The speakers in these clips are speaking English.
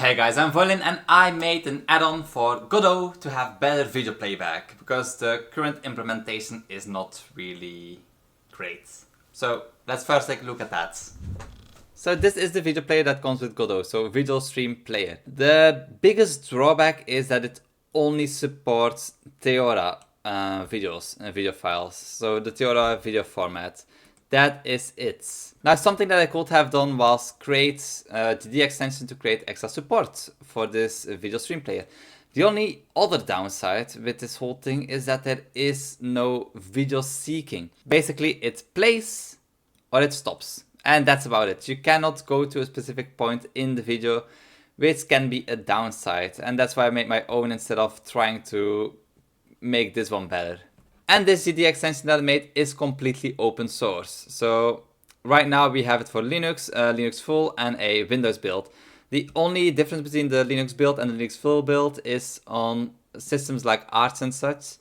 Hey guys, I'm Violin and I made an add-on for Godot to have better video playback because the current implementation is not really great. So let's first take a look at that. So this is the video player that comes with Godot, so Video Stream Player. The biggest drawback is that it only supports Theora videos and video files, so the Theora video format. That is it. Now something that I could have done was create GDExtension to create extra support for this video stream player. The only other downside with this whole thing is that there is no video seeking. Basically it plays or it stops. And that's about it. You cannot go to a specific point in the video, which can be a downside. And that's why I made my own instead of trying to make this one better. And this GDExtension that I made is completely open source. So right now we have it for Linux, Linux full and a Windows build. The only difference between the Linux build and the Linux full build is on systems like Arch and such.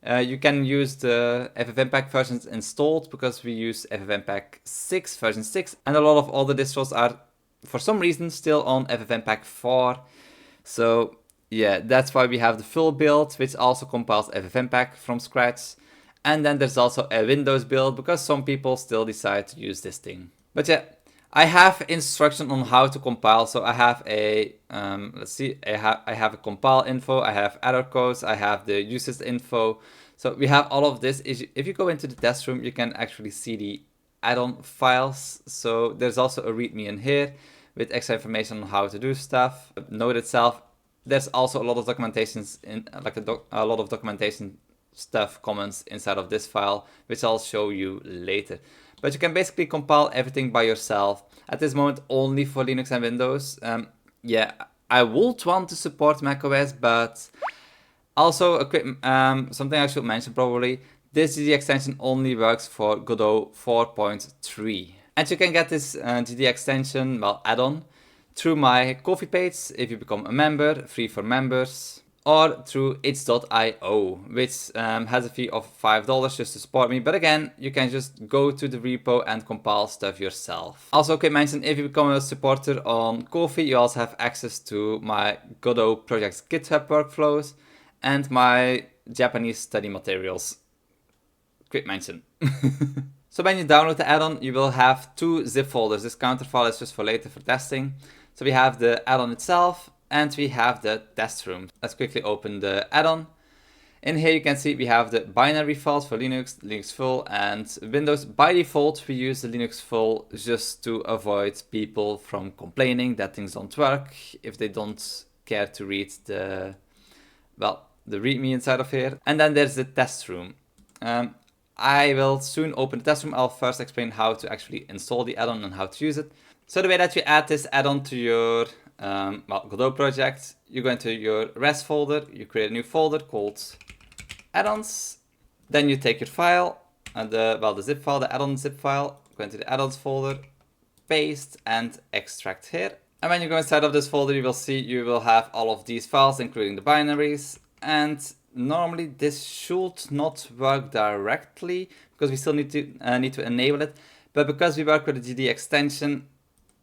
You can use the FFmpeg versions installed because we use FFmpeg 6 version 6, and a lot of other distros are for some reason still on FFmpeg 4. So yeah, that's why we have the full build, which also compiles FFmpeg from scratch. And then there's also a Windows build because some people still decide to use this thing. But yeah, I have instruction on how to compile. So I have a, let's see, I have a compile info, I have error codes, I have the usage info. So we have all of this. If you go into the test room, you can actually see the add-on files. So there's also a readme in here with extra information on how to do stuff. Node itself, there's also a lot of documentations in, like a lot of documentation stuff, comments inside of this file, which I'll show you later. But you can basically compile everything by yourself. At this moment, only for Linux and Windows. Yeah, I would want to support macOS, but also a quick, something I should mention probably. This GDExtension only works for Godot 4.3. And you can get this GDExtension, well, add-on, through my Ko-fi page if you become a member, free for members, or through itch.io, which has a fee of $5 just to support me. But again, you can just go to the repo and compile stuff yourself. Also, quick mention, if you become a supporter on Ko-fi, you also have access to my Godot project's GitHub workflows and my Japanese study materials. Quick mention. So when you download the add-on, you will have two zip folders. This counter file is just for later for testing. So we have the add-on itself and we have the test room. Let's quickly open the add-on. In here you can see we have the binary files for Linux, Linux full and Windows. By default we use the Linux full just to avoid people from complaining that things don't work if they don't care to read the, well, the readme inside of here. And then there's the test room. I will soon open the test room. I'll first explain how to actually install the add-on and how to use it. So the way that you add this add-on to your well, Godot project, you go into your res folder, you create a new folder called add-ons. Then you take your file, the zip file, the add-on zip file, go into the add-ons folder, paste and extract here. And when you go inside of this folder, you will see you will have all of these files, including the binaries. And normally this should not work directly because we still need to enable it. But because we work with the GDExtension,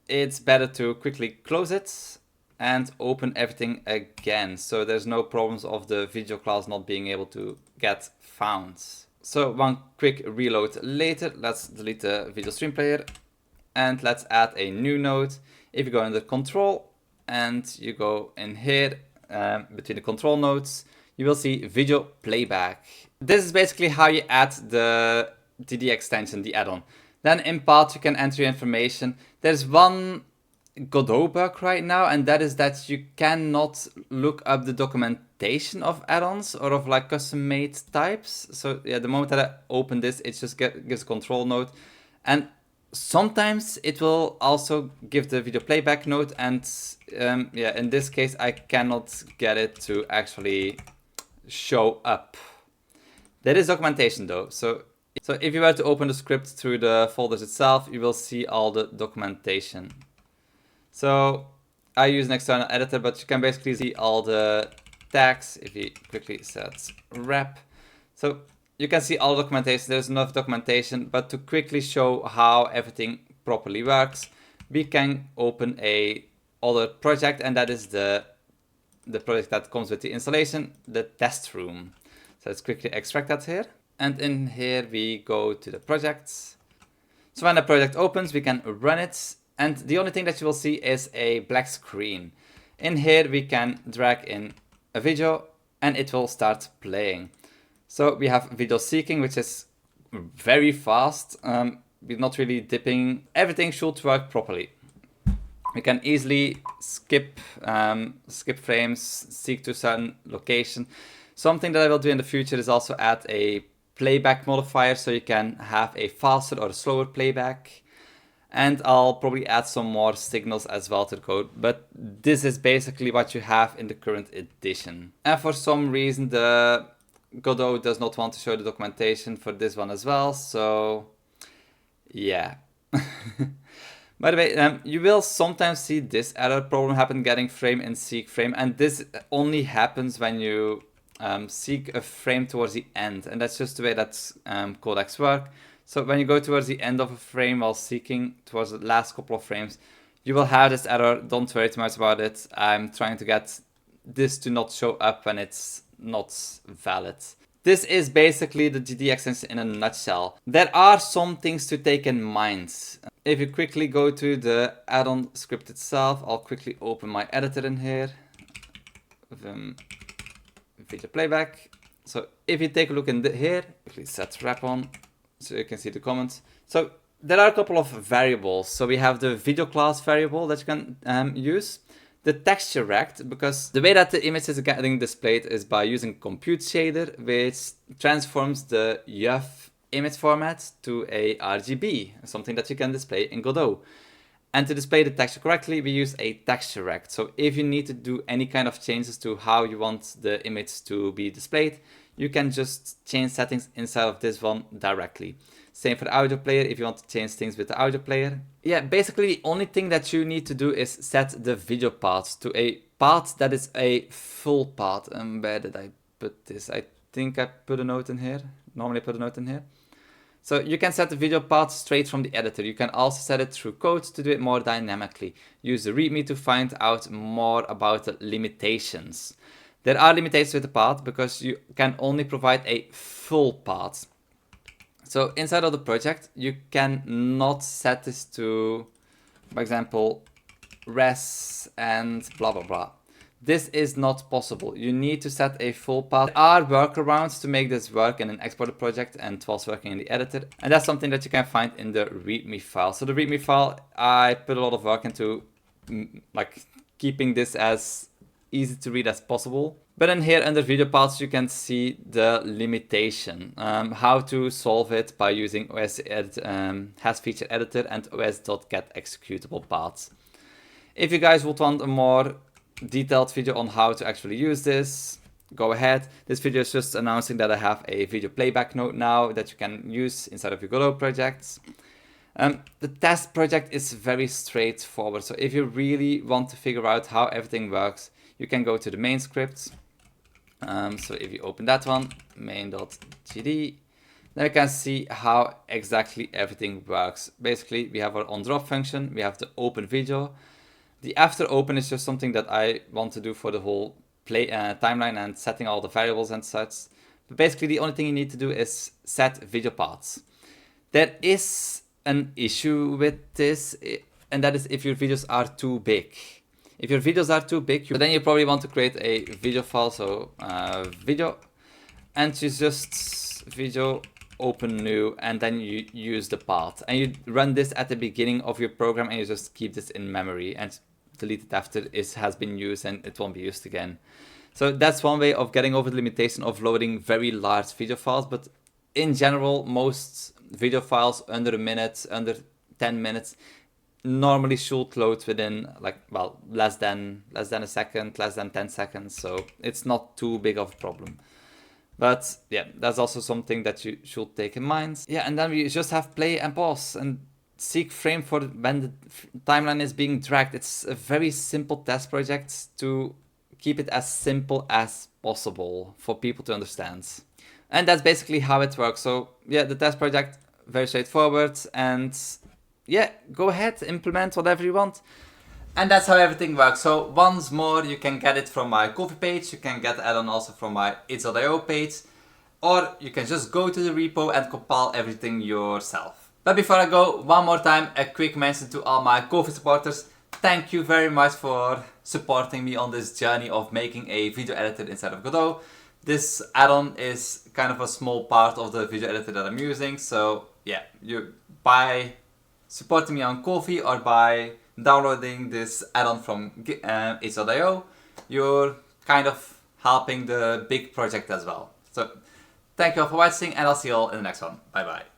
it's better to quickly close it and open everything again. So there's no problems of the video class not being able to get found. So one quick reload later, let's delete the video stream player and let's add a new node. If you go under control and you go in here between the control nodes, you will see video playback. This is basically how you add the GDExtension, the add-on. Then in path you can enter your information. There's one Godot bug right now, and that is that you cannot look up the documentation of add-ons or of like custom made types. So yeah, the moment that I open this, it just gives a control node. And sometimes it will also give the video playback node. And yeah, in this case, I cannot get it to actually show up. There is documentation though. So if you were to open the script through the folders itself, you will see all the documentation. So I use an external editor, but you can basically see all the tags if you quickly set rep. So you can see all documentation. There's enough documentation, but to quickly show how everything properly works, we can open a other project, and that is the project that comes with the installation, the test room. So let's quickly extract that here. And in here we go to the projects. So when the project opens, we can run it. And the only thing that you will see is a black screen. In here we can drag in a video and it will start playing. So we have video seeking, which is very fast. We're not really dipping. Everything should work properly. We can easily skip frames, seek to a certain location. Something that I will do in the future is also add a playback modifier, so you can have a faster or a slower playback. And I'll probably add some more signals as well to the code, but this is basically what you have in the current edition. And for some reason the Godot does not want to show the documentation for this one as well, so yeah. By the way, you will sometimes see this error problem happen getting frame and seek frame, and this only happens when you seek a frame towards the end, and that's just the way that codecs work. So when you go towards the end of a frame while seeking towards the last couple of frames, you will have this error. Don't worry too much about it. I'm trying to get this to not show up when it's not valid. This is basically the GDExtension in a nutshell. There are some things to take in mind. If you quickly go to the add-on script itself, I'll quickly open my editor in here. Video playback. So if you take a look in here, quickly set wrap on so you can see the comments. So there are a couple of variables. So we have the video class variable that you can use. The texture rect, because the way that the image is getting displayed is by using compute shader, which transforms the UF image format to a RGB, something that you can display in Godot. And to display the texture correctly, we use a texture rect. So if you need to do any kind of changes to how you want the image to be displayed, you can just change settings inside of this one directly. Same for the audio player if you want to change things with the audio player. Yeah, basically the only thing that you need to do is set the video path to a path that is a full path. Where did I put this? I think I put a note in here. Normally I put a note in here. So you can set the video path straight from the editor. You can also set it through code to do it more dynamically. Use the readme to find out more about the limitations. There are limitations with the path because you can only provide a full path. So inside of the project, you can not set this to, for example, res and blah, blah, blah. This is not possible. You need to set a full path. There are workarounds to make this work in an exported project and whilst working in the editor. And that's something that you can find in the readme file. So the readme file, I put a lot of work into like keeping this as easy to read as possible. But in here under video paths, you can see the limitation, how to solve it by using OS has feature editor and os.getExecutable paths. If you guys would want a more detailed video on how to actually use this, go ahead. This video is just announcing that I have a video playback node now that you can use inside of your Godot projects. The test project is very straightforward. So if you really want to figure out how everything works, you can go to the main script. So if you open that one, main.gd, then you can see how exactly everything works. Basically, we have our onDrop function, we have the open video. The after open is just something that I want to do for the whole timeline and setting all the variables and such. But basically, the only thing you need to do is set video paths. There is an issue with this, and that is if your videos are too big. If your videos are too big, then you probably want to create a video file, so video, and you just video open new, and then you use the path. And you run this at the beginning of your program, and you just keep this in memory and delete it after it has been used and it won't be used again. So that's one way of getting over the limitation of loading very large video files, but in general, most video files under a minute, under 10 minutes, normally should load within less than a second, less than 10 seconds. So it's not too big of a problem. But yeah, that's also something that you should take in mind. Yeah, and then we just have play and pause and seek frame for when the timeline is being dragged. It's a very simple test project to keep it as simple as possible for people to understand. And that's basically how it works. So yeah, the test project, very straightforward, and yeah, go ahead, implement whatever you want. And that's how everything works. So once more, you can get it from my Ko-fi page, you can get the add-on also from my itch.io page, or you can just go to the repo and compile everything yourself. But before I go, one more time, a quick mention to all my Ko-fi supporters. Thank you very much for supporting me on this journey of making a video editor inside of Godot. This add-on is kind of a small part of the video editor that I'm using, so yeah, by supporting me on Ko-fi or by downloading this add-on from itch.io, you're kind of helping the big project as well. So thank you all for watching, and I'll see you all in the next one. Bye bye.